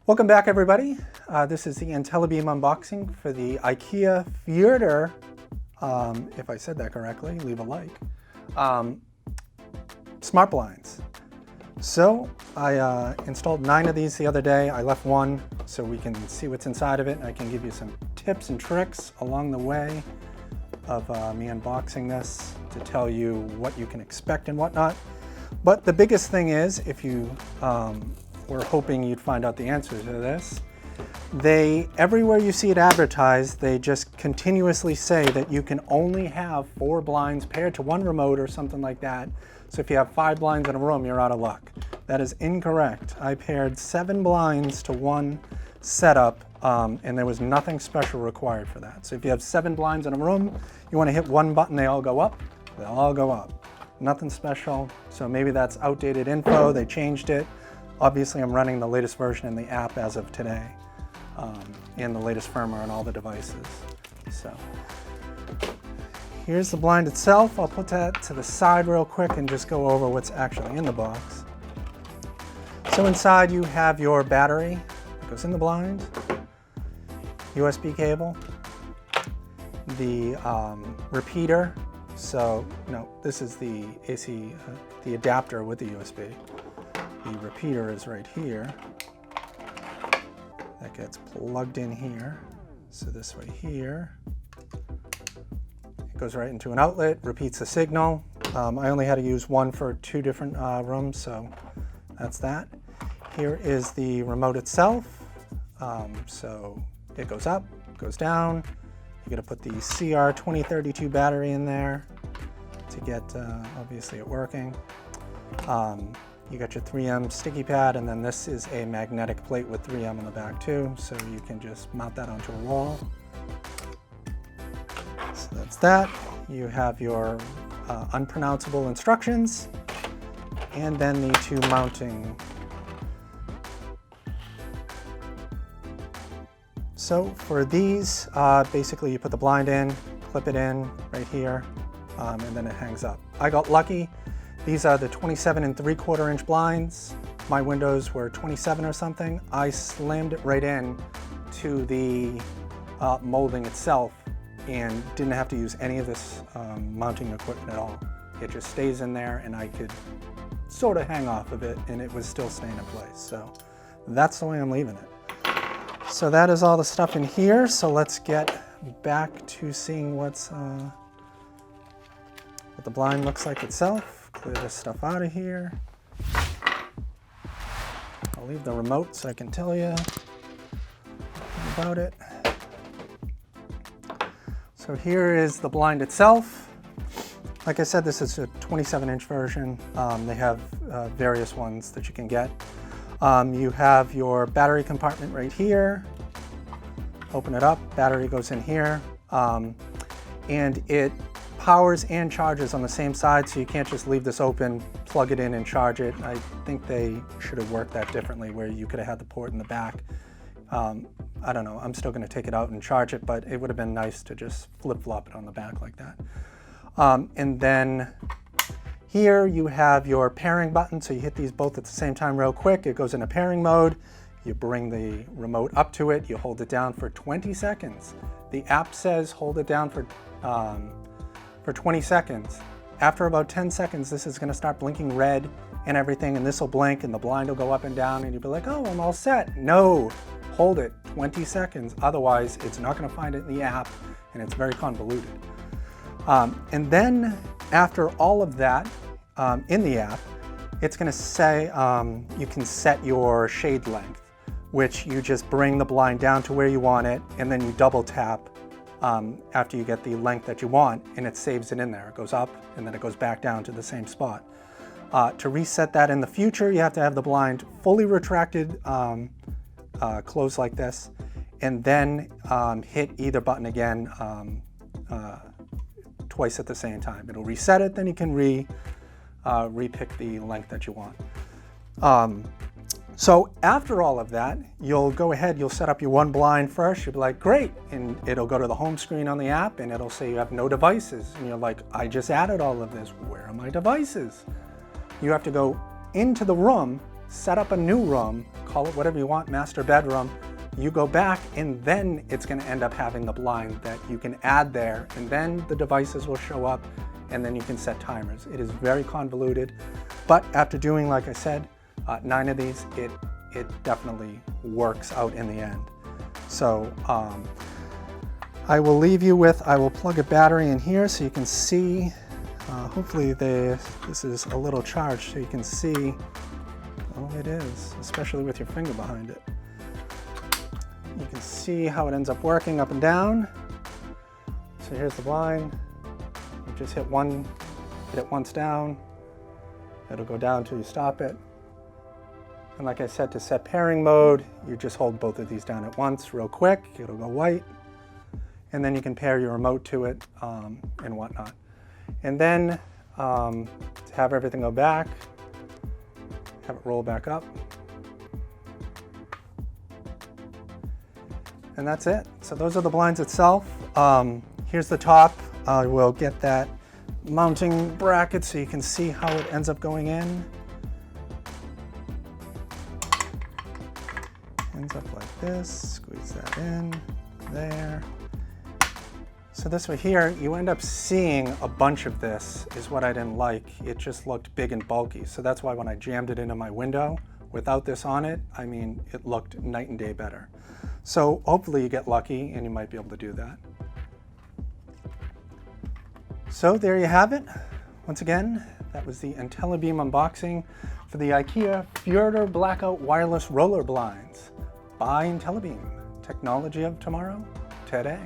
Welcome back, everybody. This is the Intellibeam unboxing for the IKEA FYRTUR, if I said that correctly, leave a like, smart blinds. So I installed 9 of these the other day. I left one so we can see what's inside of it. I can give you some tips and tricks along the way of me unboxing this to tell you what you can expect and whatnot. But the biggest thing is, if you we're hoping you'd find out the answer to this. Everywhere you see it advertised, they just continuously say that you can only have 4 blinds paired to one remote or something like that. So if you have 5 blinds in a room, you're out of luck. That is incorrect. I paired 7 blinds to one setup, and there was nothing special required for that. So if you have 7 blinds in a room, you want to hit one button, they all go up. They'll all go up. Nothing special. So maybe that's outdated info. They changed it. Obviously, I'm running the latest version in the app as of today, and the latest firmware on all the devices. So here's the blind itself. I'll put that to the side real quick and just go over what's actually in the box. So inside you have your battery that goes in the blind, USB cable, the repeater. So this is the AC, the adapter with the USB. The repeater is right here. That gets plugged in here. So this way here. It goes right into an outlet, repeats the signal. I only had to use one for 2 different rooms, so that's that. Here is the remote itself. So it goes up, goes down. You're gonna put the CR2032 battery in there to get obviously it working. You got your 3M sticky pad, and then this is a magnetic plate with 3M on the back too, so you can just mount that onto a wall. So that's that. You have your unpronounceable instructions, and then the 2 mounting. So for these, basically you put the blind in, clip it in right here, and then it hangs up. I got lucky. These are the 27 3/4 inch blinds. My windows were 27 or something. I slammed it right in to the molding itself and didn't have to use any of this mounting equipment at all. It just stays in there, and I could sort of hang off of it, and it was still staying in place. So that's the way I'm leaving it. So that is all the stuff in here. So let's get back to seeing what the blind looks like itself. Clear this stuff out of here. I'll leave the remote so I can tell you about it. So here is the blind itself. Like I said, this is a 27-inch version. They have various ones that you can get. You have your battery compartment right here. Open it up, battery goes in here. And it powers and charges on the same side, so you can't just leave this open, plug it in and charge it. I think they should have worked that differently, where you could have had the port in the back. I don't know, I'm still gonna take it out and charge it, but it would have been nice to just flip-flop it on the back like that. And then here you have your pairing button, so you hit these both at the same time real quick. It goes into pairing mode. You bring the remote up to it, you hold it down for 20 seconds. The app says hold it down for 20 seconds. After about 10 seconds, this is gonna start blinking red and everything, and this will blink and the blind will go up and down, and you'll be like, oh, I'm all set. No, hold it 20 seconds. Otherwise, it's not gonna find it in the app, and it's very convoluted. And then after all of that in the app, it's gonna say you can set your shade length, which you just bring the blind down to where you want it, and then you double tap after you get the length that you want, and it saves it in there. It goes up, and then it goes back down to the same spot. To reset that in the future, you have to have the blind fully retracted, closed like this, and then hit either button again twice at the same time. It'll reset it, then you can re-pick the length that you want. So after all of that, you'll go ahead, you'll set up your one blind first. You'll be like, great. And it'll go to the home screen on the app, and it'll say you have no devices. And you're like, I just added all of this. Where are my devices? You have to go into the room, set up a new room, call it whatever you want, master bedroom. You go back and then it's going to end up having the blind that you can add there, and then the devices will show up and then you can set timers. It is very convoluted, but after doing, like I said, 9 of these, it definitely works out in the end. So I will leave you with, I will plug a battery in here so you can see, hopefully this is a little charged so you can see, oh it is, especially with your finger behind it. You can see how it ends up working up and down. So here's the blind. You just hit it once down. It'll go down till you stop it. And like I said, to set pairing mode, you just hold both of these down at once real quick. It'll go white. And then you can pair your remote to it and whatnot. And then to have everything go back, have it roll back up. And that's it. So those are the blinds itself. Here's the top. I will get that mounting bracket so you can see how it ends up going in. Ends up like this. Squeeze that in there. So this right here, you end up seeing a bunch of this is what I didn't like. It just looked big and bulky. So that's why when I jammed it into my window without this on it, I mean, it looked night and day better. So hopefully you get lucky and you might be able to do that. So there you have it. Once again, that was the Intellibeam unboxing for the IKEA FYRTUR Blackout Wireless Roller Blinds by Intellibeam. Technology of tomorrow, today.